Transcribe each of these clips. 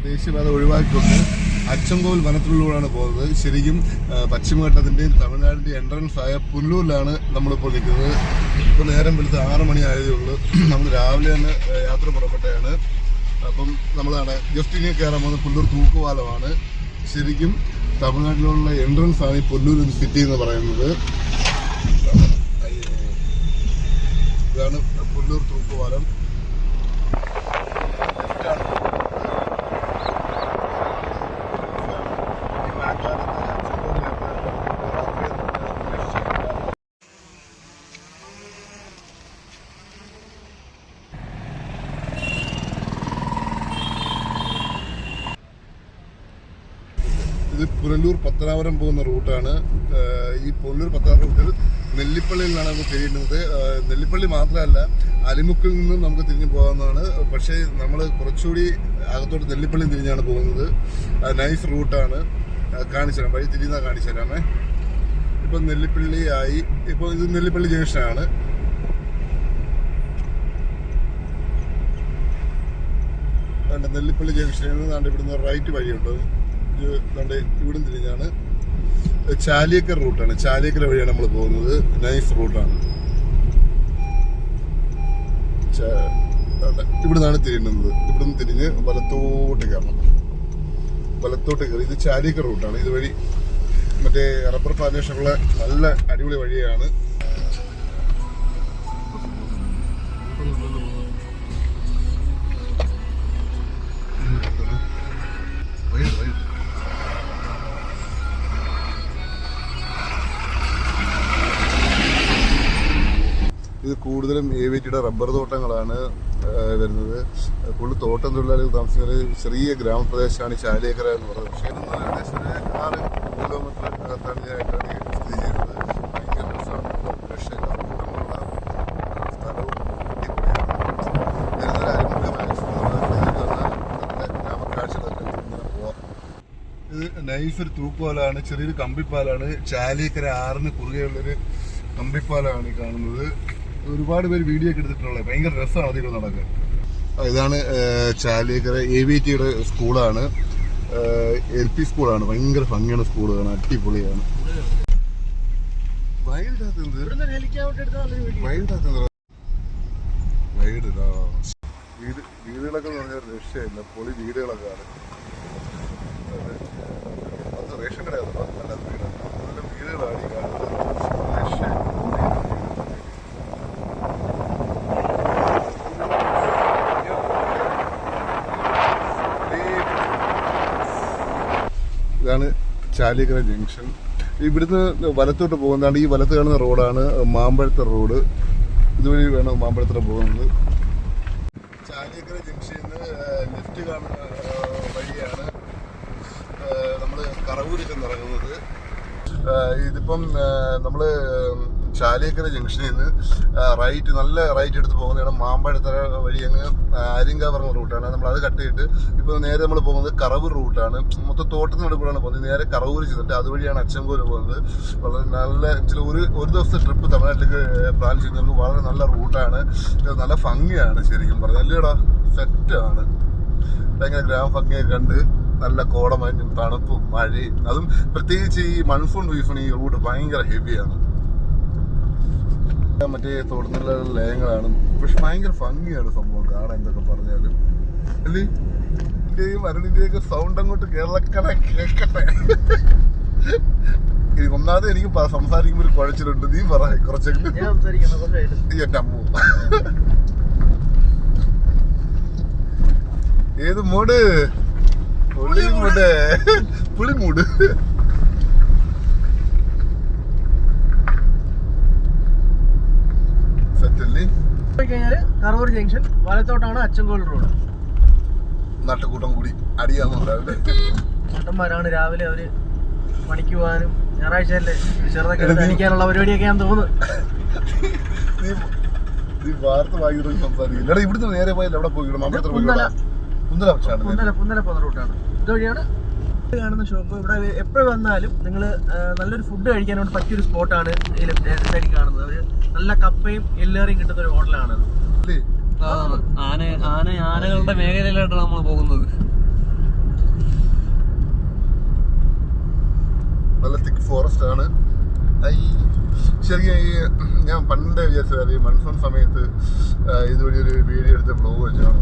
ദേശീയപാത ഒഴിവാക്കിക്കൊണ്ട് അച്ചൻകോവിൽ വനത്തിലൂടെയാണ് പോകുന്നത്. ശരിക്കും പശ്ചിമഘട്ടത്തിൻ്റെയും തമിഴ്നാടിൻ്റെയും എൻട്രൻസ് ആയ പുല്ലൂരിലാണ് നമ്മളിപ്പോൾ നിൽക്കുന്നത്. ഇപ്പോൾ നേരം വെളുത്ത് 6 മണി ആയതേ ഉള്ളൂ. നമ്മൾ രാവിലെ തന്നെ യാത്ര പുറപ്പെട്ടതാണ്. അപ്പം നമ്മളാണ് ജസ്റ്റ് ഇനി കയറാൻ പോകുന്നത് പുല്ലൂർ തൂക്കുപാലമാണ്. ശരിക്കും തമിഴ്നാട്ടിലുള്ള എൻട്രൻസ് ആണ് ഈ പുല്ലൂർ സിറ്റി എന്ന് പറയുന്നത്. ഇതാണ് പുല്ലൂർ തൂക്കുപാലം. ഇത് പുനലൂർ പത്തനാപുരം പോകുന്ന റൂട്ടാണ്. ഈ പുനലൂർ പത്തനാപുരം റൂട്ടിൽ നെല്ലിപ്പള്ളിയിൽ നിന്നാണ് നമുക്ക് തിരിയുന്നത്. നെല്ലിപ്പള്ളി മാത്രമല്ല, അലിമുക്കിൽ നിന്നും നമുക്ക് തിരിഞ്ഞു പോകാവുന്നതാണ്. പക്ഷേ നമ്മൾ കുറച്ചുകൂടി അകത്തോട്ട് നെല്ലിപ്പള്ളി തിരിഞ്ഞാണ് പോകുന്നത്. നൈസ് റൂട്ടാണ്. കാണിച്ചു തരാം, വഴി തിരിയുന്ന കാണിച്ചു തരാമേ. ഇപ്പം നെല്ലിപ്പള്ളി ആയി. ഇപ്പോൾ ഇത് നെല്ലിപ്പള്ളി ജംഗ്ഷനാണ്. നെല്ലിപ്പള്ളി ജംഗ്ഷനിൽ നിന്ന് ഇവിടുന്ന് റൈറ്റ് വഴിയുണ്ട്. ഇവിടെ തിരിഞ്ഞാണ് ചാലിയക്കര റൂട്ടാണ്. ചാലിയക്കര വഴിയാണ് നമ്മൾ പോകുന്നത്. നൈസ് റൂട്ടാണ്. ഇവിടുന്നാണ് തിരിയുന്നത്. ഇവിടുന്ന് തിരിഞ്ഞ് വലത്തോട്ട് കയറണം. വലത്തോട്ട് കയറി ഇത് ചാലിയക്കര റൂട്ടാണ്. ഇതുവഴി മറ്റേ റബ്ബർ പ്ലാന്റേഷനുള്ള നല്ല അടിപൊളി വഴിയാണ്. ഇത് കൂടുതലും ഏവിറ്റിയുടെ റബ്ബർ തോട്ടങ്ങളാണ് വരുന്നത്. കൂടുതൽ തോട്ടം തൊഴിലാളികൾ താമസിക്കുന്ന ചെറിയ ഗ്രാമപ്രദേശമാണ് ചാലിയക്കര എന്ന് പറയുന്നത്. പക്ഷേ ഏകദേശം 6 കിലോമീറ്റർ അകത്താണിയായിട്ടാണ് സ്ഥിതി ചെയ്യുന്നത്. ഭയങ്കര രസമാണ്. രക്ഷയില്ല സ്ഥലവും ഗ്രാമക്കാഴ്ചകളൊക്കെ ഇങ്ങനെ പോവാം. ഇത് നൈസ് ഒരു തൂക്കുപാലാണ്. ചെറിയൊരു കമ്പിപ്പാലാണ്. ചാലിയക്കര 6-ന് കുറുകെയുള്ളൊരു കമ്പിപ്പാലാണ് ഈ കാണുന്നത്. ഒരുപാട് പേര് വീഡിയോ ഒക്കെ എടുത്തിട്ടുള്ളത്. ഭയങ്കര രസമാണ് അതിൽ നടക്കാൻ. ഇതാണ് ചാലിയക്കര AVTയുടെ സ്കൂളാണ്. LP സ്കൂളാണ്. ഭയങ്കര ഭംഗിയാണ് സ്കൂൾ കാണാൻ. അടിപൊളിയാണ്. വീടുകളൊക്കെ പറഞ്ഞാൽ രക്ഷയില്ല. പൊളി വീടുകളൊക്കെ ആണ്. അത് റേഷൻ കടയാണ്. നല്ല വീടാണ്. നല്ല വീടുകളാണ് ഈ കാണുന്നത്. രക്ഷയില്ല. ഇതാണ് ചാലിയക്കര ജംഗ്ഷൻ. ഇവിടുന്ന് വലത്തോട്ട് പോകുന്നതാണ്. ഈ വലത്ത് കാണുന്ന റോഡാണ് മാമ്പഴത്തറ റോഡ്. ഇതുവഴി വേണം മാമ്പഴത്തറ പോകുന്നത്. ചാലിയക്കര ജംഗ്ഷനിൽ നിന്ന് ലെഫ്റ്റ് കാണുന്ന വഴിയാണ് നമ്മൾ കറവൂരിൽ ചെന്നിറങ്ങുന്നത്. ഇതിപ്പം നമ്മൾ ചാലിയക്കര ജംഗ്ഷനിൽ നിന്ന് നല്ല റൈറ്റ് എടുത്ത് പോകുന്നതാണ്. മാമ്പഴത്തറ വഴി അങ്ങ് ആര്യങ്കാവ് റൂട്ടാണ്. നമ്മൾ അത് കട്ട് ചെയ്തിട്ട് ഇപ്പോൾ നേരെ നമ്മൾ പോകുന്നത് കറവൂർ റൂട്ടാണ്. മൊത്തം തോട്ടത്തിനോട് കൂടെയാണ് പോകുന്നത്. നേരെ കറവൂർ ചെന്നിട്ട് അതുവഴിയാണ് അച്ചൻകോവിൽ പോകുന്നത്. വളരെ നല്ല ഒരു ദിവസത്തെ ട്രിപ്പ് തമിഴ്നാട്ടിലേക്ക് പ്ലാൻ ചെയ്യുന്നവർക്ക് വളരെ നല്ല റൂട്ടാണ്. നല്ല ഭംഗിയാണ് ശരിക്കും പറഞ്ഞാൽ. അല്ലേടാ, സെറ്റാണ്. ഭയങ്കര ഗ്രാമഭംഗിയൊക്കെ കണ്ട് നല്ല കോടമഞ്ഞും തണുപ്പും മഴയും. അതും പ്രത്യേകിച്ച് ഈ മൺസൂൺ വീഫിന് ഈ റൂട്ട് ഭയങ്കര ഹെവിയാണ്. മറ്റേ തോട്ടത്തിലുള്ള ലയങ്ങളാണ്. പക്ഷെ ഭയങ്കര ഭംഗിയാണ് സംഭവം കാണാൻ. എന്തൊക്കെ പറഞ്ഞാലും അല്ലേ, ഇന്ത്യയും അരുണിന്റെയൊക്കെ സൗണ്ട് അങ്ങോട്ട് കേരളക്കട കേൾക്കട്ടെ. ഒന്നാമത് എനിക്ക് സംസാരിക്കുമ്പോൾ ഒരു കുഴച്ചിലുണ്ട്. നീ പറ കുറച്ചെങ്കിലും. എന്റെ അമ്മ ഏത് മൂട്? പുളിമൂട്. കറവൂർ ജംഗ്ഷൻ വലത്തോട്ടാണ് അച്ചൻകോവിൽ റോഡ്. നട്ടുകൂട്ടം കൂടി അടിയാന്നുണ്ടാവില്ലേ? ചേട്ടന്മാരാണ് രാവിലെ അവര് പണിക്ക് പോകാനും ഞായറാഴ്ച അല്ലേ ചെറുതൊക്കെ അടിക്കാനുള്ള പരിപാടിയൊക്കെ ഞാൻ തോന്നുന്നു. നീ വാർത്ത വായിക്കുന്ന സംസാരിക്കില്ല. ഇവിടുന്ന് നേരെ പോയാൽ എവിടെ പോയി? പുന്നല പോകുന്ന റൂട്ടാണ്. ഇതുവഴിയാണ് കാണുന്ന ഷോപ്പ് ഇവിടെ എപ്പോഴും വന്നാലും നിങ്ങൾ നല്ലൊരു ഫുഡ് കഴിക്കാനോട് പറ്റിയൊരു സ്പോട്ടാണ് ഈ ലെഫ്റ്റ് സൈഡിൽ കാണുന്നത്. ഒരു നല്ല കപ്പയും എല്ലേറിയും കിട്ടുന്ന ഒരു ഹോട്ടലാണ്. ആനകളുടെ മേഖലയിലായിട്ടാണ് നമ്മൾ പോകുന്നത്. നല്ല തിക്ക് ഫോറസ്റ്റ് ആണ്. ശരിക്കും ഈ ഞാൻ പണ്ട് വിചാരിച്ചത് ഈ മൺസൂൺ സമയത്ത് ഇതുവഴി ഒരു വീഡിയോ എടുത്ത് വ്ലോഗ് വെച്ചാണ്.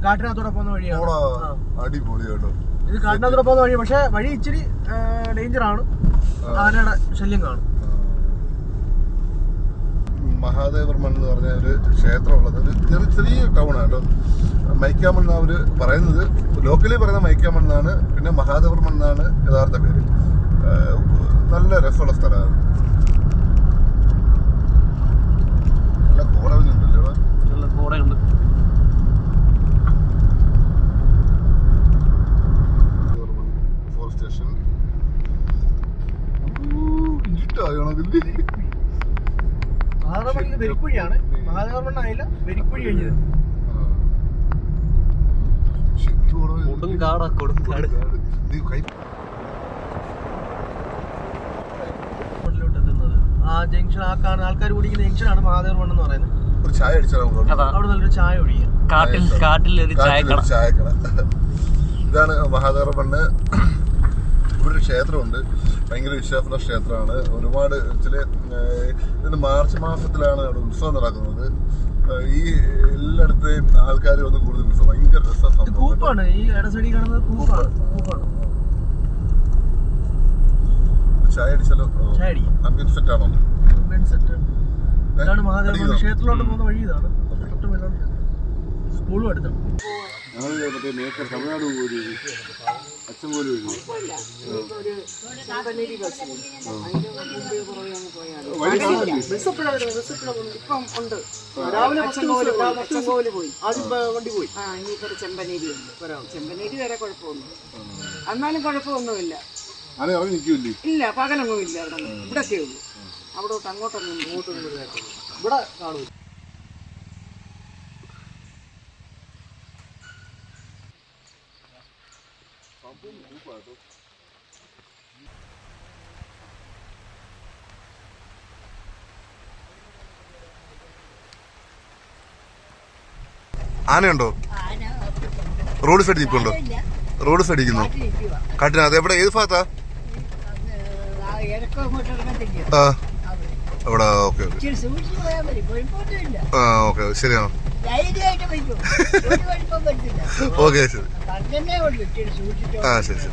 കാട്ടിനകത്തൂടെ പോകുന്ന വഴിയാണ്. അടിപൊളി കേട്ടോ. ഇത് കാട്ടിനകത്തൂടെ പോകുന്ന വഴി, പക്ഷെ വഴി ഇച്ചിരി ഡേഞ്ചർ ആണ്. ആനയുടെ ശല്യം കാണും. മഹാദേവർമൺ എന്ന് പറഞ്ഞ ഒരു ക്ഷേത്രമുള്ളത് ഒരു ചെറിയ ടൗൺ ആണ് കേട്ടോ. മൈക്കാമൺ എന്നാണ് അവര് പറയുന്നത്. ലോക്കലി പറയുന്ന മൈക്കാമൺ എന്നാണ്. പിന്നെ മഹാദേവർമൺ എന്നാണ് യഥാർത്ഥ പേര്. നല്ല രസമുള്ള സ്ഥലമാണ്. നല്ല കോടമഞ്ഞുണ്ടല്ലോ. നല്ല കോടയുണ്ട്. Forest station ഇരുട്ടാകണതില്ലേ. മഹാദേവർമൺ വെരിക്കുഴിയാണ്. മഹാദേവർമൺ ആയില്ല, വെരിക്കുഴി കഴിഞ്ഞത്. കൊടുങ്കാട്. ആ ജംഗ്ഷൻ, ആ കാണുന്ന ആൾക്കാർ കുടിക്കുന്ന ജംഗ്ഷനാണ് മഹാദേവർമൺ എന്ന് പറയുന്നത്. ഒരു ചായ അടിച്ചാൽ അവിടെ നല്ലൊരു ചായ കുടിക്കുക. കാട്ടിലൊരു ചായക്കട. ഇതാണ് മഹാദേവർമണ്ണ്. ഇവിടെ ഒരു ക്ഷേത്രമുണ്ട്. ഭയങ്കര വിശ്വാസമുള്ള ക്ഷേത്രമാണ്. ഒരുപാട് ഇതിന് മാർച്ച് മാസത്തിലാണ് അവിടെ ഉത്സവം നടക്കുന്നത്. ഈ എല്ലായിടത്തെയും ആൾക്കാർ വന്ന് കൂടുതൽ ഉത്സവം. ഭയങ്കര രസമാണ്. കൂപ്പാണ് ഈ ഇടസൈഡിൽ കാണുന്നത്. കൂപ്പാണ്. ചായ അടിച്ചാലോ? ചായ അടിക്കാം. അമ്പിയൻ സെറ്റ് ആണോ? സെറ്റ്. ഇതാണ് മഹാദേവർമൺ ക്ഷേത്രത്തിലോട്ട് പോകുന്ന വഴി. ഇതാണ് സ്കൂളും അടുത്താണ്. തമിഴ്നാട് പോയി അച്ഛൻ പോലും ചെമ്പനേരി വരെ കുഴപ്പമൊന്നും, എന്നാലും കുഴപ്പമൊന്നുമില്ല. ഇല്ല, പകലൊന്നും ഇല്ല. ഇവിടൊക്കെ ഉള്ളൂ. അവിടോട്ട് അങ്ങോട്ടൊന്നും ഇവിടെ കാണൂല. ആനയുണ്ടോ? റോഡ് സൈഡ് നിൽപ്പുണ്ടോ? റോഡ് സൈഡ് ഇരിക്കുന്നു. കാട്ടിനകത്ത് എവിടെ? ഏത് ഭാഗത്താ? അവിടെ. ഓക്കെ ഓക്കെ ശരിയാണോ? ഓക്കെ ശരി. ശരി.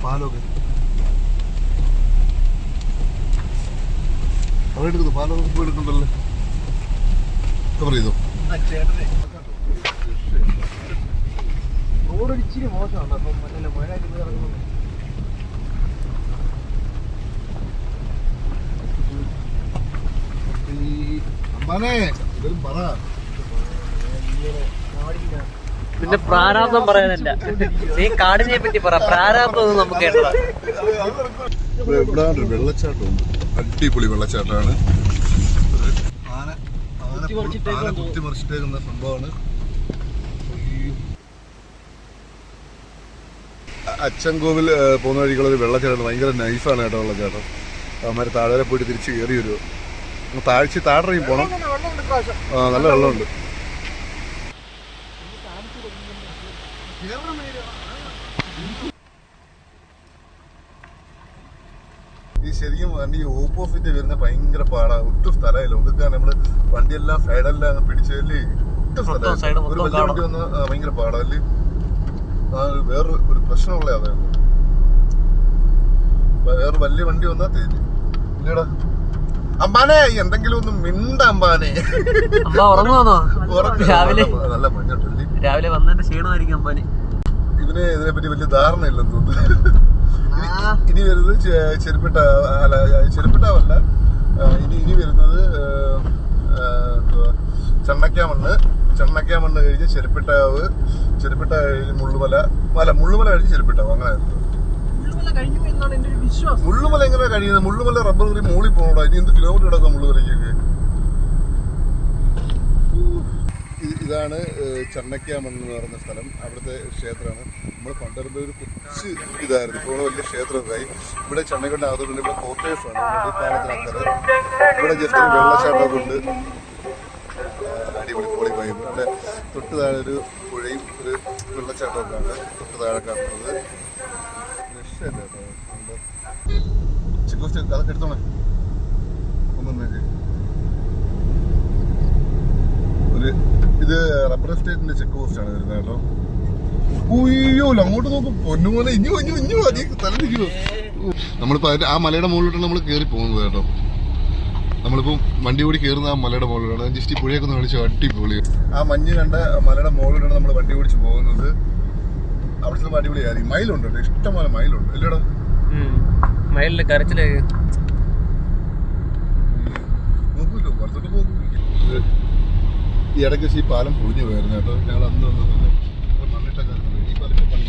പാലൊക്കെ എടുക്കുന്നു. പാലൊക്കെ പോയി എടുക്കണ്ടല്ലേ? കവർ ചെയ്തോ? റോഡ് ഇച്ചിരി മോശമാണ്. അപ്പം മഴ ഇറങ്ങുന്നു. അമ്മാനെ ഇവരും പറ. പിന്നെ പ്രാരാബ്ദം പറയാനല്ല, നീ കാടിനെ പറ്റി പറ. പ്രാരാബ്ദം ഒന്നും നമുക്ക് കേട്ടതാ. ഇവിടെ വെള്ളച്ചാട്ടമുണ്ട്. അടിപൊളി വെള്ളച്ചാട്ടമാണ്. ആന കുത്തിമറിച്ചിട്ടേക്കുന്ന സംഭവമാണ്. അച്ചൻകോവിൽ പോകുന്ന വഴിക്കുള്ളൊരു വെള്ളച്ചാട്ടം. ഭയങ്കര നൈസാണ് കേട്ടോ വെള്ളച്ചാട്ടം. അവന്മാർ താഴെ പോയിട്ട് തിരിച്ച് കയറി വരുമോ? താഴെ പോകണം. നല്ല വെള്ളമുണ്ട്. ഈ ശരിക്കും വണ്ടി ഓപ്പോസിറ്റ് വരുന്ന ഭയങ്കര പാടാ. ഒട്ടും സ്ഥലമില്ല ഒതുക്കാൻ. നമ്മള് വണ്ടിയെല്ലാം സൈഡെല്ലാം അങ്ങ് പിടിച്ചല്ലേ. ഒട്ടും സ്ഥലം. ഒരു വലിയ വണ്ടി വന്ന് ഭയങ്കര പാടാ അല്ലേ. വേറെ ഒരു പ്രശ്നമുള്ള അതാണ്. വേറെ വലിയ വണ്ടി വന്നാ തേരി ഇല്ലടാ. അമ്പാനെ എന്തെങ്കിലും ഒന്ന് മിണ്ട അമ്പാനെ. നല്ല മഞ്ഞുണ്ടല്ലേ. രാവിലെ വന്നതിന്റെ ക്ഷീണമായിരിക്കും അമ്പാനി. ഇവന് ഇതിനെപ്പറ്റി വലിയ ധാരണ ഇല്ലെന്ന് തോന്നുന്നു. ഇനി വരുന്നത് ചെരുപ്പിട്ടാവല്ല. ഇനി വരുന്നത് ചണ്ണക്കാമണ്ണ്, ചണ്ണക്കാമണ്ണ് കഴിഞ്ഞ് ചെരുപ്പിട്ടാവ്, ചെരുപ്പിട്ട കഴിഞ്ഞ് മുള്ളുമല കഴിഞ്ഞ് ചെരുപ്പിട്ടാവ്, അങ്ങനെ മുള്ളുമല എങ്ങനെ കഴിയുന്നത്? മുള്ളുമല റബ്ബർ കയറി മുകളിൽ പോകണോ? ഇനി എന്ത് കിലോമീറ്റർ കിടക്കാം മുള്ളുമലയ്ക്കൊക്കെ? ഇതാണ് ചണ്ണക്കാമണ്ണ് എന്ന് പറയുന്ന സ്ഥലം. അവിടുത്തെ ക്ഷേത്രമാണ്. നമ്മൾ പണ്ടിരുന്ന ഒരു കൊച്ചു ഇതായിരുന്നു, ഇപ്പോൾ വലിയ ക്ഷേത്രമൊക്കെയായി. ഇവിടെ ചണ്ണക്കൻ്റെ ആദ്യമുണ്ട്. ഇവിടെ കോട്ടേഴ്സാണ്, പാലത്തിനക്കര. ഇവിടെ ജസ്റ്റ് ഒരു വെള്ളച്ചാട്ടമൊക്കെ ഉണ്ട്, അടിപൊളി പൊളി പോയി. ഇവിടെ തൊട്ട് താഴെ ഒരു പുഴയും ഒരു വെള്ളച്ചാട്ടമൊക്കെ ആണ് തൊട്ട് താഴെ കാണുന്നത്. രക്ഷയില്ല കേട്ടോ. ചെക്ക് പോസ്റ്റ് അതൊക്കെ എടുത്തോണേ ഒന്നൊന്നേക്ക്. ഒരു ഇത് റബ്ബർ എസ്റ്റേറ്റിന്റെ ചെക്ക് പോസ്റ്റ് ആണ് വരുന്നത് കേട്ടോ. ഉയ്യോ അങ്ങോട്ട് നോക്കും പൊന്നുപോലെ. ഇഞ്ഞു തലതിരിക്കുമോ? നമ്മളിപ്പോ ആ മലയുടെ മുകളിലോട്ടാണ് നമ്മൾ കയറി പോകുന്നത് കേട്ടോ. നമ്മളിപ്പം വണ്ടി കൂടി കയറുന്ന ആ മലയുടെ മുകളിലാണ്. ജസ്റ്റ് ഈ പുഴയൊക്കെ ഒന്ന് കളിച്ച് അടിപൊളി. ആ മഞ്ഞ് കണ്ട മലയുടെ മുകളിലാണ് നമ്മൾ വണ്ടി ഓടിച്ച് പോകുന്നത്. അവിടെ ചിലപ്പോൾ അടിപൊളിയായിരിക്കും. മയിലുണ്ട് കേട്ടോ, ഇഷ്ടംപോലെ മയിലുണ്ട് അല്ലേടാ? മയിലിന്റെ കരച്ചില് നോക്കൂല്ലോ, വലത്തോട്ട് പോകും. ഈ ഇടയ്ക്ക് വെച്ച് ഈ പാലം പൊളിഞ്ഞു പോയായിരുന്നു കേട്ടോ. ഞങ്ങൾ അന്ന് മണ്ണിട്ടൊക്കെ ഈ പാലം പണി.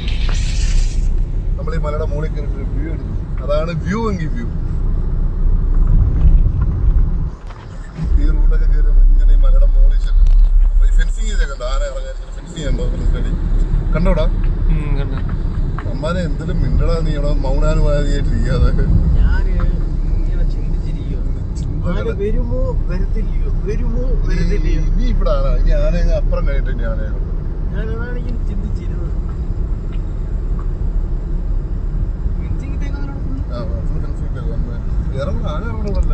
നമ്മൾ ഈ മലയുടെ മുകളിൽ കയറിയിട്ട് വ്യൂ എടുക്കും. അതാണ് വ്യൂ എങ്കിൽ വ്യൂ. ഈ റൂട്ടൊക്കെ കയറി നമ്മൾ ഇങ്ങനെ ഈ മലയുടെ മുകളിൽ ചെല്ലും. അപ്പൊ ഈ ഫെൻസിങ് ചെയ്തേക്കണ്ട, ആന ഇറങ്ങാൻ ഫെൻസിങ് ചെയ്യണ്ടോ? കണ്ടോടാ അമ്മാനെ എന്തെങ്കിലും മിണ്ടടാ നീ ഇവിടെ മൗനാനുവാദിയായിട്ടിരിക്കാതെ. വരുമോ വരത്തില്ലയോ, വരുമോ വരത്തില്ലയോ. ഇനി ഇവിടെ ആന, ഇനി ആനയെ അപ്പുറം കഴിഞ്ഞിട്ട് ഇനി ആനയെ കൊണ്ട് ഞാനതാണ് ഇങ്ങനെ ചിന്തിച്ചിരുന്നത്. ഇറങ്ങുന്ന ആന ഇറങ്ങണമല്ല.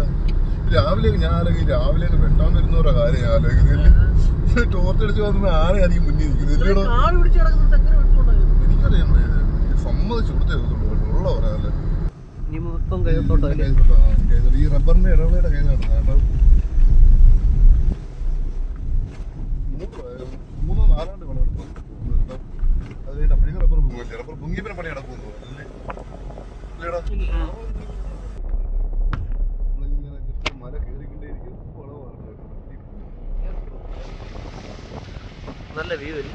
രാവിലെ ഞാൻ ആലോചിക്കും, രാവിലെ വെട്ടാൻ വരുന്നവരുടെ കാര്യം ആലോചിക്കുന്നില്ല. ടോർച്ചടിച്ച് വന്ന ആനയായിരിക്കും മുന്നിൽ നിൽക്കുന്നത്. എനിക്കറിയാം, സമ്മതിച്ചു കൊടുത്തേ ഉള്ള പറയാല്ലേ. ഈ റബ്ബറിന്റെ ഇടവേളയുടെ കൈ നടന്ന കാരണം 3-4 വിളവെടുക്കും. അത് കഴിഞ്ഞ പഴയ റബ്ബർ പൊങ്ങില്ലേ? റബ്ബർ പൊങ്ങിയപ്പിനെ പണി നടക്കുന്നു അല്ലേ? ഇല്ലേടാ, നമ്മളിങ്ങനെ ജസ്റ്റ് മല കയറിക്കൊണ്ടേയിരിക്കും. നല്ല വ്യൂ വരും.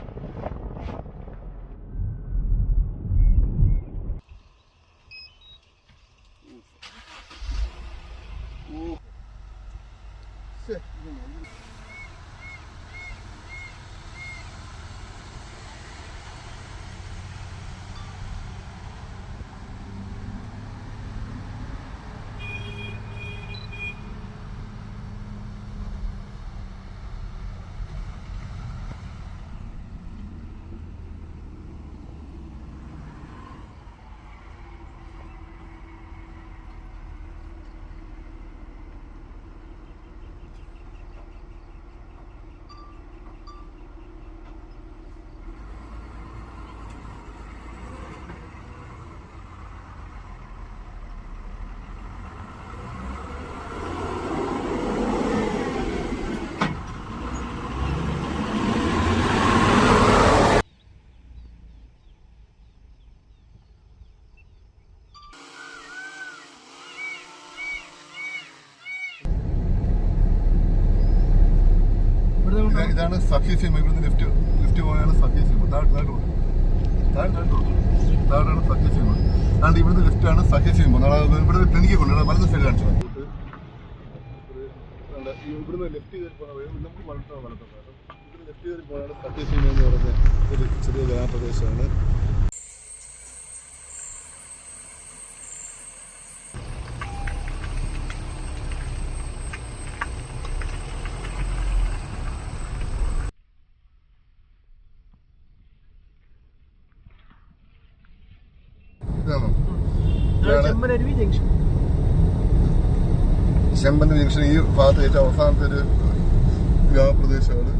ഇതാണ് സഖ്യസീമ. ഇവിടുന്ന് ലിഫ്റ്റ് പോയാണ് സഖ്യസീമ. താഴെയാണ് സഖ്യസീമ. അതുകൊണ്ട് ഇവിടുന്ന് ലിഫ്റ്റാണ് സഖ്യസീമ. ഇവിടെ ക്ലിനിക്ക് കൊണ്ടുവരാൻ വലത് സൈഡ് കാണിച്ചത്. ഇവിടുന്ന് ലെഫ്റ്റ് കയറി പോകണം. നമുക്ക് വലത്തോട്ടാണ്. ഇവിടുന്ന് ലെഫ്റ്റ് കയറി പോയാണ് സഖ്യസീമ എന്ന് പറയുന്ന ഒരു ചെറിയ ഗ്രാമപ്രദേശമാണ്. ചെമ്പനരുവി ജംഗ്ഷൻ. ചെമ്പൻ ജംഗ്ഷൻ ഈ ഭാഗത്ത് ഏറ്റവും അവസാനത്തെ ഒരു ഗ്രാമപ്രദേശമാണ്.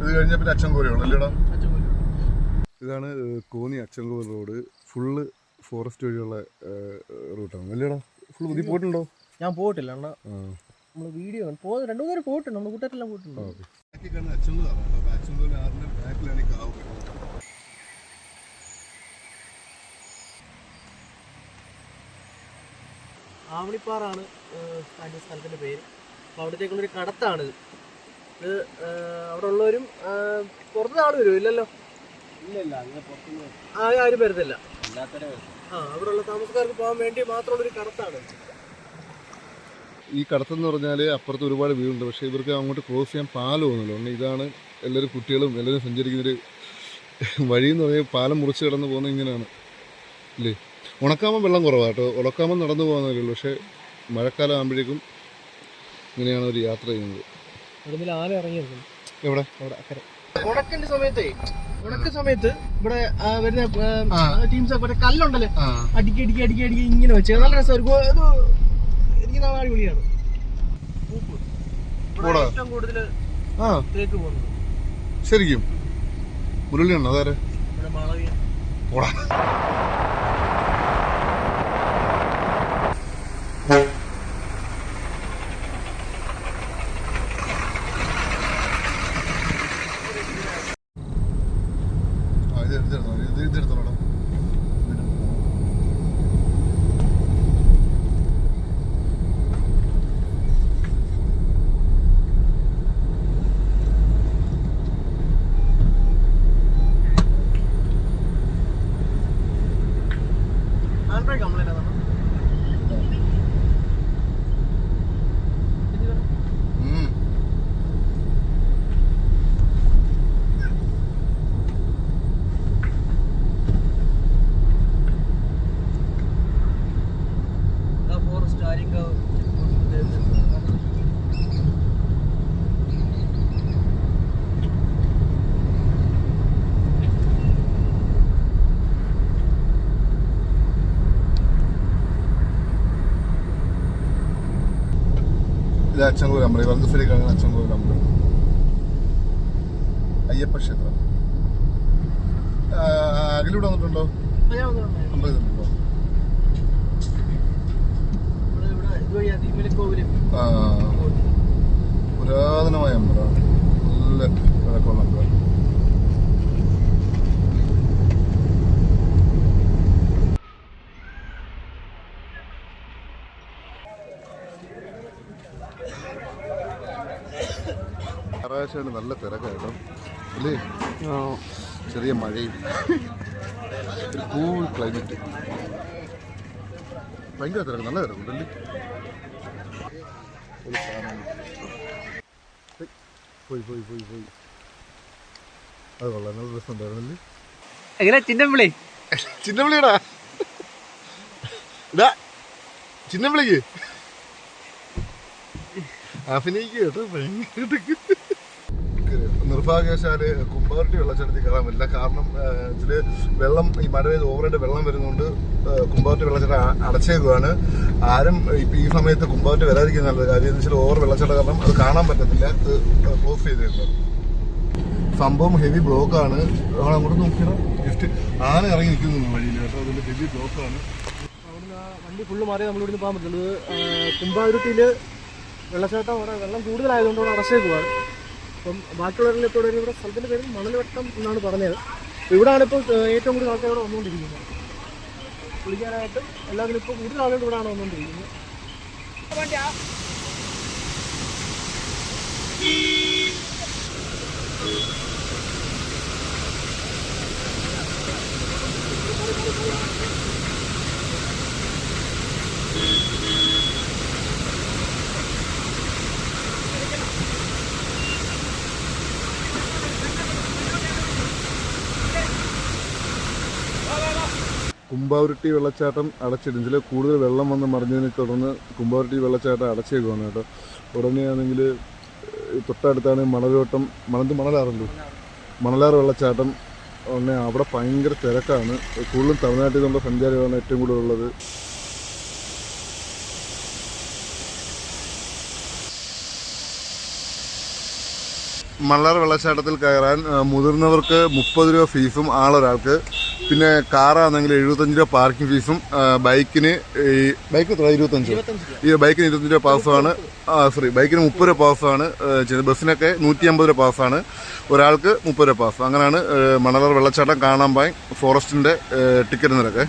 ഇത് കഴിഞ്ഞ പിന്നെ അച്ചൻകോലയുള്ളൂ അല്ലേടാ? ഇതാണ് കോന്നി അച്ചൻകോൽ റോഡ്. ഫുള്ള് ഫോറസ്റ്റ് വഴിയുള്ള റൂട്ടാണ് അല്ലേടാ? ഫുള്ള് പുതിയ പോയിട്ടുണ്ടോ? ഞാൻ പോയിട്ടില്ല അണ്ണാ. നമ്മള് വീഡിയോ 2-3 നേരം പോയിട്ടുണ്ട്. നമ്മൾ കൂട്ടത്തിലെല്ലാം പോയിട്ടുണ്ട്. അച്ചൻകോൽ ആറിന്റെ ബാക്കിലാണ് ഈ കാവ്. ആവണിപ്പാറാണ് സ്ഥലത്തിൻ്റെ പേര്. അപ്പോൾ അവിടത്തേക്കുള്ളൊരു കടത്താണിത്. ഇത് അവിടെ ഉള്ളവരും പുറത്ത് ആൾ വരുമോ? ഇല്ലല്ലോ, ആരും വരുന്നില്ല. അവിടെ ഉള്ള താമസക്കാർക്ക് പോകാൻ വേണ്ടി മാത്രമുള്ളൊരു കടത്താണ്. ഈ കടത്തെന്ന് പറഞ്ഞാൽ അപ്പുറത്ത് ഒരുപാട് വീടുണ്ട്, പക്ഷേ ഇവർക്ക് അങ്ങോട്ട് ക്രോസ് ചെയ്യാൻ പാലമൊന്നുമില്ല. കാരണം ഇതാണ് എല്ലാവരും കുട്ടികളും എല്ലാവരും സഞ്ചരിക്കുന്നൊരു വഴിയെന്ന് പറഞ്ഞാൽ പാലം മുറിച്ച് കടന്ന് പോകുന്നത് ഇങ്ങനെയാണ് അല്ലേ. ഉണക്കാമം വെള്ളം കുറവാണ് കേട്ടോ, ഉണക്കാമം നടന്നു പോകുന്നതേ ഉള്ളൂ. പക്ഷേ മഴക്കാലം ആകുമ്പോഴേക്കും ഇങ്ങനെയാണ് ഒരു യാത്ര ചെയ്യുന്നത്. അതുപോലെ ആന ഇറങ്ങിയത് എവിടെ? ഉണക്കിന്റെ സമയത്ത് ഇവിടെ വരുന്ന ടീംസ് ഒക്കെ കല്ലുണ്ടല്ലേ, അടിക്കി ഇങ്ങനെ വെച്ച് നല്ല രസമായിരിക്കും. എനിക്ക് നാളെ അടിപൊളിയാണ്. ഏറ്റവും കൂടുതൽ തേക്ക് പോകുന്നത് ശരിക്കും മുരളിയാണോ? അതാരെ? ഇവിടെ മാളവിയ. ഇതെടുത്തോളാം. ഇത് അച്ചൻകോവിൽ അമ്പലം, വലതുസൈഡിൽ കാണുന്ന അച്ചൻകോവിൽ അമ്പലം, അയ്യപ്പ ക്ഷേത്രം. അകലൂടെ വന്നിട്ടുണ്ടോ? അമ്പലത്തിലുണ്ടോ? പുരാതനമായ അമ്പലമാണ്, നല്ല പഴക്കമുള്ള അമ്പലം. ഞായറാഴ്ചയാണ്, നല്ല തിരക്കായിട്ടോ അല്ലേ. ചെറിയ മഴയും ഒരു കൂൾ ക്ലൈമറ്റ്, ഭയങ്കര തിരക്ക്, നല്ല തിരക്കുണ്ടല്ലേ. ഒരു സാധനം പോയി അത് കൊള്ളാം, നല്ല രസം ഉണ്ടായിരുന്നല്ലേ. എങ്ങനെ ചിന്നവിളിയടാ, ഇതാ ചിന്നവിളിക്ക് അഭിനയിക്കുക കേട്ടോ. ഭയങ്കര നിർഭാഗ്യവശാല് കുമ്പാവട്ടി വെള്ളച്ചാട്ടത്തിൽ കയറാൻ പറ്റില്ല. കാരണം ഇതില് വെള്ളം, ഈ മഴ പെയ്ത് ഓവറായിട്ട് വെള്ളം വരുന്നതുകൊണ്ട് കുമ്പാവട്ടി വെള്ളച്ചാട്ടം അടച്ചേക്കുവാണ്. ആരും ഇപ്പം ഈ സമയത്ത് കുമ്പാവട്ടി വരാതിരിക്കുന്ന നല്ലത്. കാര്യം എന്ന് വെച്ചാൽ ഓവർ വെള്ളച്ചാട്ടം കാരണം അത് കാണാൻ പറ്റത്തില്ല, അത് ക്ലോസ് ചെയ്തേക്കും. സംഭവം ഹെവി ബ്ലോക്കാണ്. അങ്ങോട്ട് നോക്കിയാൽ ജസ്റ്റ് ആന ഇറങ്ങി നിൽക്കുന്നു വഴിയിൽ കേട്ടോ, അതിന്റെ ഹെവി ബ്ലോക്കാണ്. അവിടുന്ന് വണ്ടി ഫുള്ള് മാറി നമ്മളിവിടുന്ന് പോകാൻ പറ്റുള്ളൂ. കുമ്പാവട്ടിയിൽ വെള്ളച്ചാട്ടം അവിടെ വെള്ളം കൂടുതലായതുകൊണ്ട് അവിടെ അടച്ചേക്കുവാണ്. അപ്പം ബാക്കിയുള്ളവരിലെത്തോടെ ഇവിടെ സ്ഥലത്തിൻ്റെ പേര് മണൽവട്ടം എന്നാണ് പറഞ്ഞത്. ഇവിടെയാണ് ഇപ്പോൾ ഏറ്റവും കൂടുതൽ ആൾക്കാർ ഇവിടെ വന്നുകൊണ്ടിരിക്കുന്നത്. കുളിക്കാനായിട്ട് എല്ലാത്തിനും ഇപ്പോൾ കൂടുതൽ ആളുകൾ ഇവിടെയാണ് വന്നുകൊണ്ടിരിക്കുന്നത്. കുമ്പാവരുട്ടി വെള്ളച്ചാട്ടം അടച്ചിടും. ഇതിൽ കൂടുതൽ വെള്ളം വന്ന് മറിഞ്ഞതിനെ തുടർന്ന് കുമ്പാവരുട്ടി വെള്ളച്ചാട്ടം അടച്ചേക്കുവാണ് കേട്ടോ. ഉടനെയാണെങ്കിൽ തൊട്ടടുത്താണ് മണലാറുണ്ട്, മണലാറ് വെള്ളച്ചാട്ടം. ഉടനെ അവിടെ ഭയങ്കര തിരക്കാണ്. കൂടുതലും തമിഴ്നാട്ടിൽ നിന്നുള്ള സഞ്ചാരികളാണ് ഏറ്റവും കൂടുതൽ ഉള്ളത്. മണലാർ വെള്ളച്ചാട്ടത്തിൽ കയറാൻ മുതിർന്നവർക്ക് 30 രൂപ ഫീസും ആളൊരാൾക്ക്, പിന്നെ കാറാണെങ്കിൽ 75 രൂപ പാർക്കിംഗ് ഫീസും, ബൈക്കിന് ബൈക്ക് 25 ഈ ബൈക്കിന് 25 രൂപ പാസ്സാണ്. ബൈക്കിന് 30 രൂപ പാസ്സാണ് ചെയ്യുന്നത്. ബസ്സിനൊക്കെ 150 രൂപ പാസ്സാണ്, ഒരാൾക്ക് 30 രൂപ പാസ്. അങ്ങനെയാണ് മണലാർ വെള്ളച്ചാട്ടം കാണാൻ പോയി ഫോറസ്റ്റിൻ്റെ ടിക്കറ്റ് നിരക്ക്.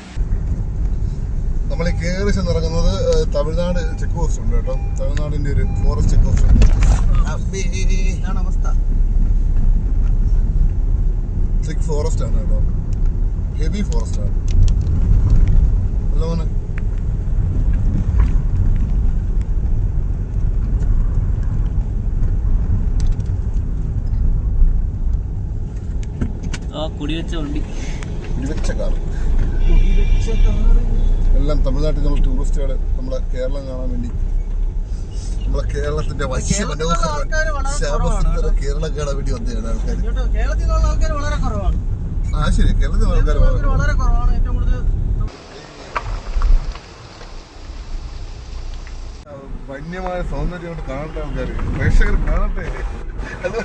നമ്മൾ കയറി ചെന്നിറങ്ങുന്നത് തമിഴ്നാട് ചെക്ക് പോസ്റ്റ് ഉണ്ട് കേട്ടോ. തമിഴ്നാടിന്റെ ഒരു ഫോറസ്റ്റ് ചെക്ക് പോസ്റ്റ് ഉണ്ട്. ഇതാണ് അവസ്ഥ. തിക് ഫോറസ്റ്റ് ആണ് കേട്ടോ. ഹെവി ഫോറസ്റ്റ് ആണ്. അല്ല മോനെ, കുടിവെച്ച വണ്ടി, കുടിവെച്ച കാർ. എല്ലാം തമിഴ്നാട്ടിൽ നമ്മൾ ടൂറിസ്റ്റുകൾ നമ്മളെ കേരളം കാണാൻ വേണ്ടി, നമ്മളെ കേരളത്തിന്റെ വശ്യ മനോഹര ശാപസുന്ദര കേരളം കാണാൻ വേണ്ടി വന്നതാണ് ആൾക്കാർ. കേരളത്തിലുള്ള ആൾക്കാർ വളരെ കുറവാണ്. ആ ശരി, കേരളത്തിലുള്ള ആൾക്കാർ വളരെ കുറവാണ്. ഏറ്റവും കൂടുതൽ വന്യമായ സൗന്ദര്യം കൊണ്ട് കാണട്ടെ ആൾക്കാർ, പ്രേക്ഷകർ കാണട്ടെ. അത്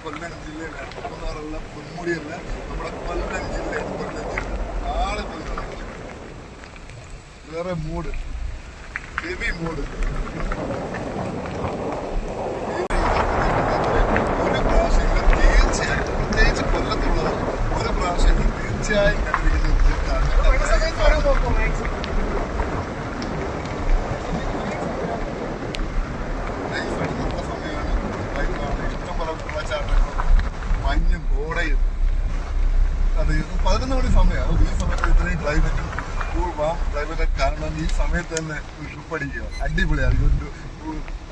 കൊല്ലം ജില്ലയിലാണ്, മൂന്നാറുള്ള പൊന്മുടിയല്ല, നമ്മുടെ കൊല്ലം ജില്ലയാണ്. കൊല്ലം ജില്ല ആളെ കൊല്ലം വേറെ മൂഡ്, ഹെവി മൂഡ്. ഒരു പ്രാവശ്യം തീർച്ചയായും, പ്രത്യേകിച്ച് കൊല്ലത്തുള്ളത് ഒരു പ്രാവശ്യം തീർച്ചയായും കണ്ടിരിക്കുന്ന മഞ്ഞും കോടയും. അത് 11 മണി സമയമാണ്. ഈ സമയത്ത് ഇത്രയും ക്ലൈമറ്റും വാം ക്ലൈമറ്റൊക്കെ കാരണം ഈ സമയത്ത് തന്നെ ഒരു ട്രിപ്പ് അടിക്കുക അടിപൊളിയാണ്.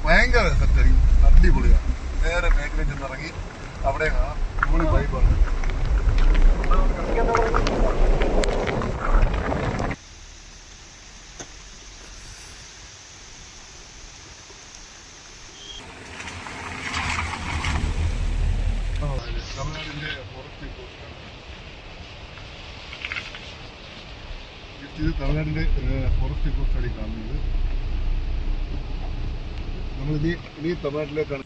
ഭയങ്കര സെറ്റായിരിക്കും, അടിപൊളിയാണ്. നേരെ മേഖലയിൽ ചെന്നിറങ്ങി അവിടെ കാണാം. അടിപൊളി വൈബാണ്. തമിഴ്നാടിന്റെ ഫോറസ്റ്റ് കോസ്റ്റാണ് ഇത്. തമിഴ്നാടിന്റെ ഫോറസ്റ്റ് കോസ്റ്റാണ് കാണുന്നത്. നമ്മളിനി തമിഴ്നാട്ടിലേക്കാണ്.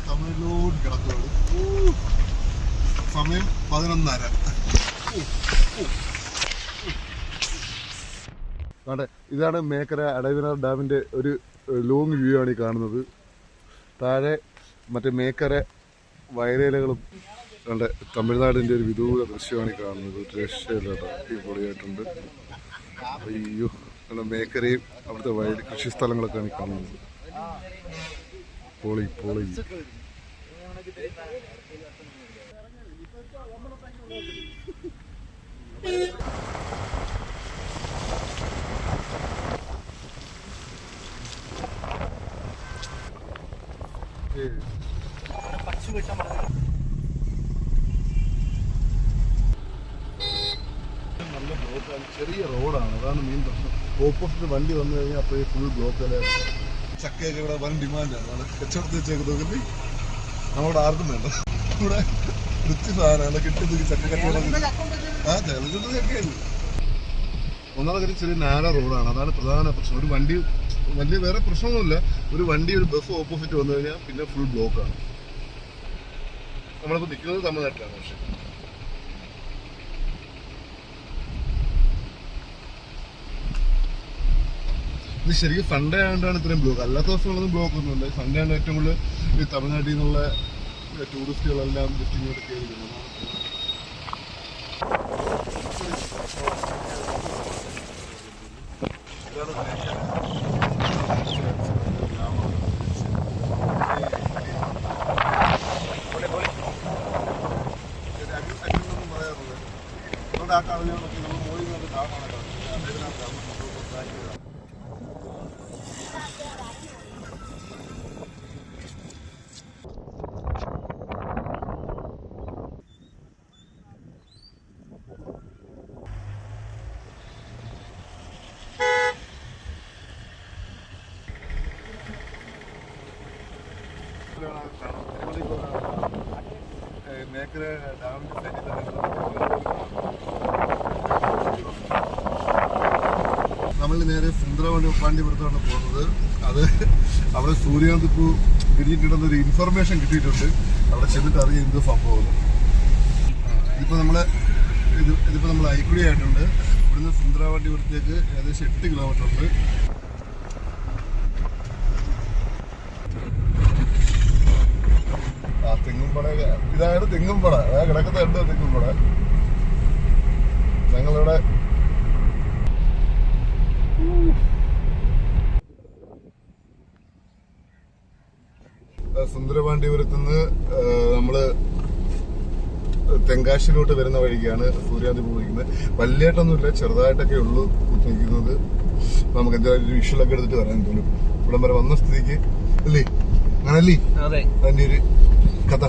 തമിഴിലോട്ട് കിടക്കുകയാണ്. സമയം 11:30. അതെ, ഇതാണ് മേക്കര അടവിനാർ ഡാമിന്റെ ഒരു ലോങ് വ്യൂ ആണ് ഈ കാണുന്നത്. താഴെ മറ്റേ മേക്കര വയലേലകളും കണ്ട് തമിഴ്നാടിന്റെ ഒരു വിദൂര ദൃശ്യമാണ് ഈ കാണുന്നത്. രക്ഷയില്ല കേട്ടോ, അടിപൊളിയായിട്ടുണ്ട്. അയ്യോ, മേക്കരയും അവിടുത്തെ വയൽ കൃഷി സ്ഥലങ്ങളൊക്കെയാണ് ഈ കാണുന്നത്. പൊളി പൊളി. നല്ല ബ്ലോക്കാണ്. ചെറിയ റോഡാണ്, അതാണ് മെയിൻ പ്രശ്നം. ഓപ്പോസിറ്റ് വണ്ടി വന്നു കഴിഞ്ഞാൽ അപ്പോഴേ ഫുൾ ബ്ലോക്ക്. അല്ലെ ചക്കയൊക്കെ ഇവിടെ വൻ ഡിമാൻഡാണ്. അത് കച്ചവടത്തിൽ വെച്ചേക്കുന്നതിൽ നമ്മുടെ ആർക്കും വേണ്ട. ഇവിടെ വൃത്തി സാധനമാണ് കിട്ടുന്നത്. ചക്ക കച്ചവടം ആ ചിലത് ചക്കയാണ്. ഒന്നാമത്തെ കാര്യം ചെറിയ നാല റോഡാണ്, അതാണ് പ്രധാന പ്രശ്നം. ഒരു വണ്ടി വലിയ വേറെ പ്രശ്നമൊന്നുമില്ല. ഒരു വണ്ടി ഒരു ബസ് ഓപ്പോസിറ്റ് വന്നു കഴിഞ്ഞാൽ പിന്നെ ഫുൾ ബ്ലോക്കാണ്. നമ്മളിപ്പോൾ നിൽക്കുന്നത് തമിഴ്നാട്ടിലാണ്. പക്ഷെ ഇത് ശരിക്കും സൺഡേ ആയതുകൊണ്ടാണ് ഇത്രയും ബ്ലോക്ക്. അല്ലാത്ത ദിവസങ്ങളൊന്നും ബ്ലോക്ക് ഒന്നുമില്ല. സൺഡേ ആണ് ഏറ്റവും കൂടുതൽ ഈ തമിഴ്നാട്ടിൽ നിന്നുള്ള ടൂറിസ്റ്റുകളെല്ലാം ജസ്റ്റ് ഇങ്ങോട്ട് കയറി വരുന്നത്. ആ കാണുന്നതൊക്കെ നമ്മൾ മോളിൽ നിന്ന് ഡാമാണ് കാണുന്നത്. മേഖല ഡാമിന്റെ സൈഡിൽ നമ്മൾ നേരെ സുന്ദരപാണ്ഡിപുരത്താണ് പോകുന്നത്. അത് അവിടെ സൂര്യകാന്ത് പൂ വിരിഞ്ഞിട്ടുണ്ടെന്നൊരു ഇൻഫർമേഷൻ കിട്ടിയിട്ടുണ്ട്. അവിടെ ചെന്നിട്ട് അറിയാം എന്ത് സംഭവം. ഇതിപ്പോൾ നമ്മൾ ഐക്കുടി ആയിട്ടുണ്ട്. ഇവിടുന്ന് സുന്ദരപാണ്ഡിപുരത്തേക്ക് ഏകദേശം 8 കിലോമീറ്റർ ഉണ്ട്. തെങ്ങുംപട ഇതാണ് തെങ്ങുംപട. കിടക്കുന്ന എന്തോ തെങ്ങുംപട. ഞങ്ങളിവിടെ സുന്ദരപാണ്ഡിപുരത്ത് നിന്ന് നമ്മള് തെങ്കാശിയിലോട്ട് വരുന്ന വഴിക്കാണ് സൂര്യാന്തി പൂ നിൽക്കുന്നത്. വലിയായിട്ടൊന്നുമില്ല, ചെറുതായിട്ടൊക്കെ ഉള്ളു നിൽക്കുന്നത്. നമുക്ക് എന്തായാലും ഒരു വിഷ്വലൊക്കെ എടുത്തിട്ട് വരാൻ തോന്നും. ഇവിടം വരെ വന്ന സ്ഥിതിക്ക് അല്ലേ, അങ്ങനല്ലേ അതിന്റെ ഒരു കഥ.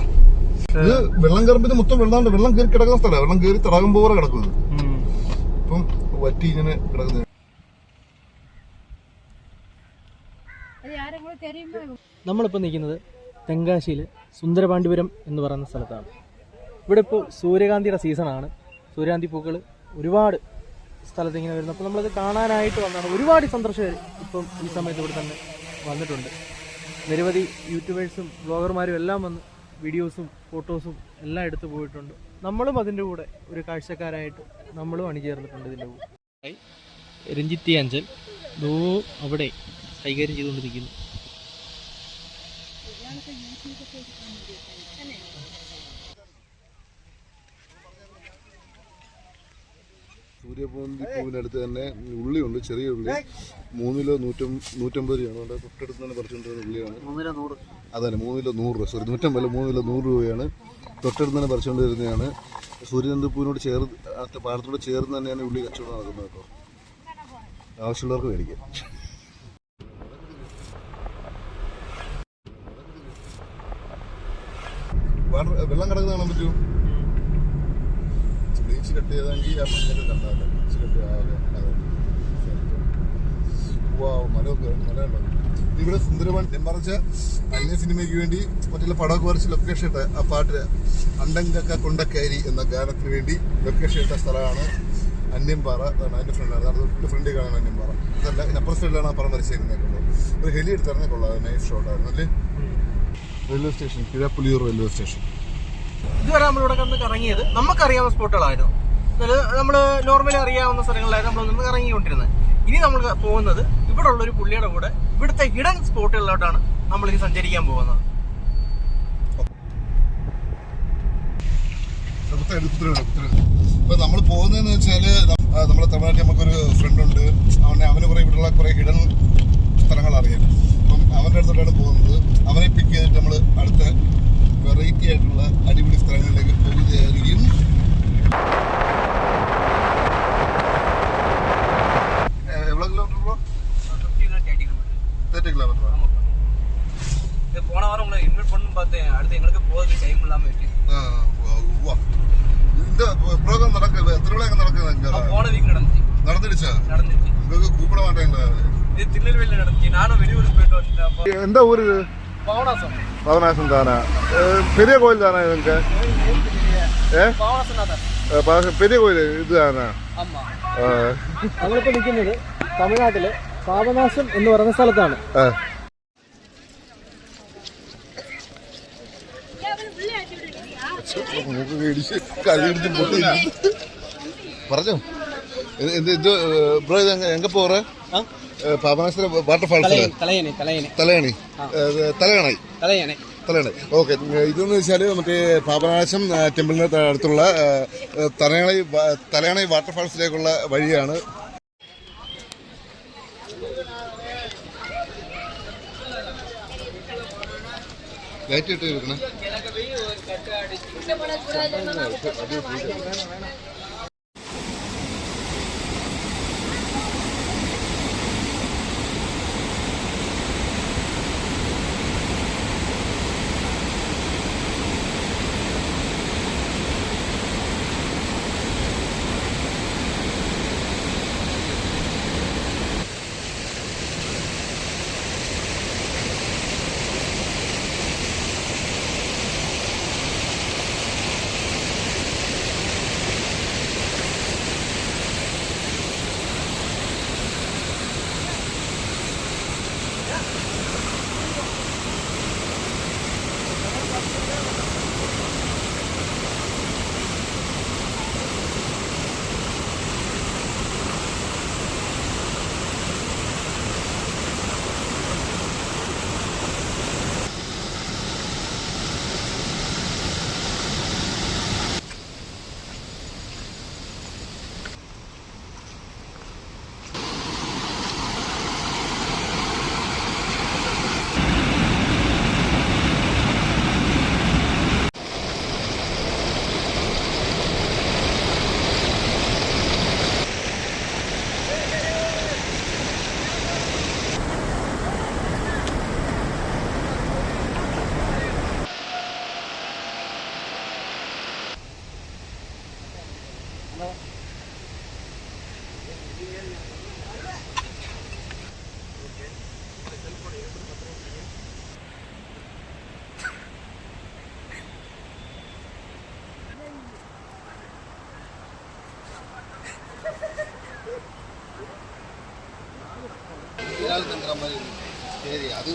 ഇത് വെള്ളം കയറുമ്പോൾ മൊത്തം വെള്ളം കയറി കിടക്കുന്ന സ്ഥലമാണ്. വെള്ളം കയറി തടാകം പോലെ കിടക്കുന്നത്. ഇപ്പം വറ്റി ഇങ്ങനെ കിടക്കുന്നത്. നമ്മളിപ്പോൾ നിൽക്കുന്നത് തെങ്കാശിയിൽ സുന്ദരപാണ്ഡിപുരം എന്ന് പറയുന്ന സ്ഥലത്താണ്. ഇവിടെ ഇപ്പോൾ സൂര്യകാന്തിയുടെ സീസണാണ്. സൂര്യകാന്തി പൂക്കൾ ഒരുപാട് സ്ഥലത്ത് ഇങ്ങനെ വരുന്നു. അപ്പോൾ നമ്മളത് കാണാനായിട്ട് വന്നതാണ്. ഒരുപാട് സന്ദർശകർ ഇപ്പം ഈ സമയത്ത് ഇവിടെ തന്നെ വന്നിട്ടുണ്ട്. നിരവധി യൂട്യൂബേഴ്സും ബ്ലോഗർമാരും എല്ലാം വന്ന് വീഡിയോസും ഫോട്ടോസും എല്ലാം എടുത്തു പോയിട്ടുണ്ട്. നമ്മളും അതിൻ്റെ കൂടെ ഒരു കാഴ്ചക്കാരായിട്ട് നമ്മളും അണിചേർന്നിട്ടുണ്ട് ഇതിൻ്റെ കൂടെ. രഞ്ജിത്തി അഞ്ചൽ ദോ അവിടെ കൈകാര്യം ചെയ്തുകൊണ്ടിരിക്കുന്നു. സൂര്യകാന്തി പൂവിനടുത്ത് തന്നെ ഉള്ളിയുണ്ട്, ചെറിയ ഉള്ളി. 3 കിലോ 150 രൂപയാണ്. അവിടെ തൊട്ടടുത്ത് തന്നെ പറിച്ചുകൊണ്ടിരുന്ന ഉള്ളിയാണ്. 3 കിലോ 100. അതന്നെ 3 കിലോ 100 രൂപ. സോറി 150 3 കിലോ 100 രൂപയാണ്. തൊട്ടടുത്ത് തന്നെ പറിച്ചുകൊണ്ടിരുന്നതാണ്. സൂര്യകാന്തി പൂവിനോട് ചേർന്ന് പാടത്തോട് ചേർന്ന് തന്നെയാണ് ഉള്ളി കച്ചവടം നടക്കുന്നത് കേട്ടോ. ആവശ്യമുള്ളവർക്ക് മേടിക്കാം. വെള്ളം കിടക്കുന്ന കാണാൻ പറ്റുമോ? ബ്ലീച്ച് കട്ട് ചെയ്തെങ്കിൽ ആ മഞ്ഞൊക്കെ കണ്ടാലോ. ബ്ലീച്ച് കട്ട് മലയുണ്ടോ ഇവിടെ സുന്ദരപാണ്ഡ്യം മറിച്ച അന്യ സിനിമയ്ക്ക് വേണ്ടി മറ്റുള്ള പടമൊക്കെ വരച്ച് ലൊക്കേഷൻ ഇട്ട ആ പാട്ട് അണ്ടങ്ക കൊണ്ടക്കേരി എന്ന ഗാനത്തിന് വേണ്ടി ലൊക്കേഷൻ ഇട്ട സ്ഥലമാണ് അന്യംപാറ. അതിന്റെ ഫ്രണ്ടാണ്. അത് ഫ്രണ്ടിൽ കാണാൻ അന്യംപാറ. അതല്ല ഇതിനപ്പുറം സൈഡിലാണ് ആ പടം വരച്ചിരുന്നേക്കുള്ളത്. ഒരു ഹെലി എടുത്തിറങ്ങി കൊള്ളാം. നൈസ് ഷോട്ടായിരുന്നു അല്ലേ. Railway station, Kizhapuliyoor railway station. ഇതുവരെ നമ്മളിവിടെ കണ്ട് കറങ്ങിയത് നമുക്കറിയാവുന്ന സ്പോട്ടുകളായിരുന്നു. നമ്മൾ നോർമലി അറിയാവുന്ന സ്ഥലങ്ങളിലായിരുന്നു നമ്മളൊന്നും ഇറങ്ങിക്കൊണ്ടിരുന്നത്. ഇനി നമ്മൾ പോകുന്നത് ഇവിടെ ഉള്ളൊരു പുള്ളിയുടെ കൂടെ ഇവിടുത്തെ ഹിഡൻ സ്പോട്ടുകളിലോട്ടാണ് നമ്മൾ ഇനി സഞ്ചരിക്കാൻ പോകുന്നത്. ഇപ്പൊ നമ്മൾ പോകുന്നതെന്ന് വെച്ചാല് നമ്മുടെ തമിഴ്നാട്ടിൽ നമുക്കൊരു ഫ്രണ്ട് ഉണ്ട്. അവന് ഇവിടെയുള്ള കുറെ ഹിഡൻ സ്ഥലങ്ങൾ അറിയാം. അപ്പം അവന്റെ അടുത്തോട്ടാണ് പോകുന്നത്. അവനെ പിക്ക് ചെയ്തിട്ട് നമ്മൾ അടുത്ത വെറൈറ്റി ആയിട്ടുള്ള അടിപൊളി സ്ഥലങ്ങളിലേക്ക് പോകുകയായിരിക്കും. എவ்வளோ കിലോമീറ്റർ ബ്രോ? 30 കിലോമീറ്റർ. போன வாரம் உங்களை இன்வைட் பண்ணு பார்த்தேன். அடுத்து எங்களுக்கு போகிறதுக்கு டைம் இல்லாமல் இருக்கு. இந்த ப்ரோக்ராம் எத்தனை விழா நடக்குது? போன வீக் நடந்துடுச்சா? நடந்துச்சு. உங்களுக்கு கூப்பிட மாட்டேங்களா? இது திருநெல்வேலியில் நடந்துச்சு. நானும் வெளியூருக்கு போயிட்டு வந்தேன். எந்த ஊர் இது? பாவனாசம். பாவனாசம் தானே? பெரிய கோயில் தானே இதுங்க? பெரிய கோயில் இதுதானே? നമ്മളിപ്പോൾ നിൽക്കുന്നത് തമിഴ്നാട്ടിലെ പാപനാശം എന്ന് പറയുന്ന സ്ഥലത്താണ്. പറഞ്ഞോ ബ്രോ, ഇത് എങ്ക പോറ? പാപനാശം വാട്ടർഫാൾസ് തലയണை. ഓക്കെ. ഇതെന്ന് വെച്ചാല് മറ്റേ പാപനാശം ടെമ്പിളിന് അടുത്തുള്ള തലയണൈ വാട്ടർഫാൾസിലേക്കുള്ള വഴിയാണ്. ലൈറ്റ് ഇട്ട് വെക്കണം. சரி அது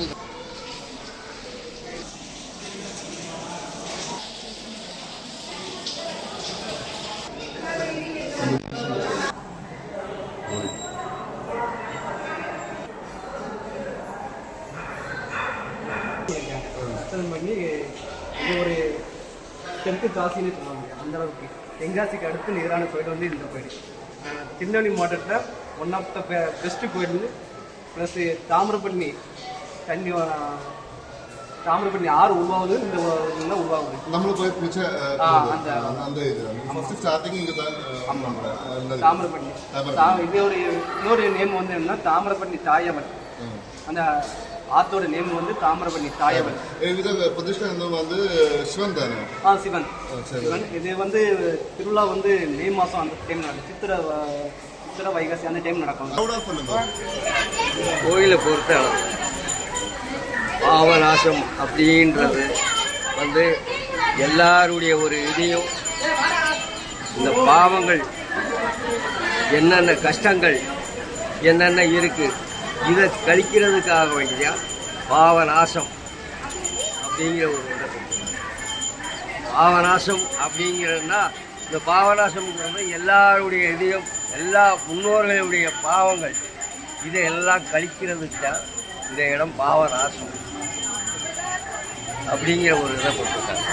பண்ணி இது ஒரு தெற்கு காசின்னு சொல்லுவாங்க. அந்த அளவுக்கு தென்காசிக்கு அடுத்து நிகரான கோயில் வந்து இந்த கோயில். திருநெல்வேலி மாவட்டத்தில் ஒன் ஆஃப் த பெஸ்ட் கோயில். ப்ளஸ் தாமிரபரணி ஆறு உருவாகுது, இந்த இதெல்லாம் உருவாகுது. നമ്മൾ പോയി കുളിച്ച தாமிரபரணி இன்னொரு நேம் வந்து என்னன்னா தாமிரபரணி தாயவன். அந்த ஆத்தோட நேம் வந்து தாமிரபரணி தாயவன். പ്രതിഷ്ഠ வந்து சிவன் தானே? சிவன். இது வந்து திருவிழா வந்து மே மாதம் அந்த டைம் நடக்கும். சித்திரை வைகாசி அந்த டைம் நடக்கும். கோயிலை பொறுத்த அளவு பாவநாசம் அப்படின்றது வந்து எல்லாருடைய ஒரு இதையும் இந்த பாவங்கள் என்னென்ன கஷ்டங்கள் என்னென்ன இருக்கு இதை கழிக்கிறதுக்காக வேண்டியா பாவநாசம் அப்படிங்கிற ஒரு இடம். பாவநாசம் அப்படிங்கிறதுனா இந்த பாவநாசம்ங்கிறது எல்லாருடைய இதையும் எல்லா முன்னோர்களுடைய பாவங்கள் இதையெல்லாம் கழிக்கிறதுக்கு தான் இந்த இடம் பாவநாசம் அப்படிங்கிற ஒரு இதை போட்டிருக்காங்க.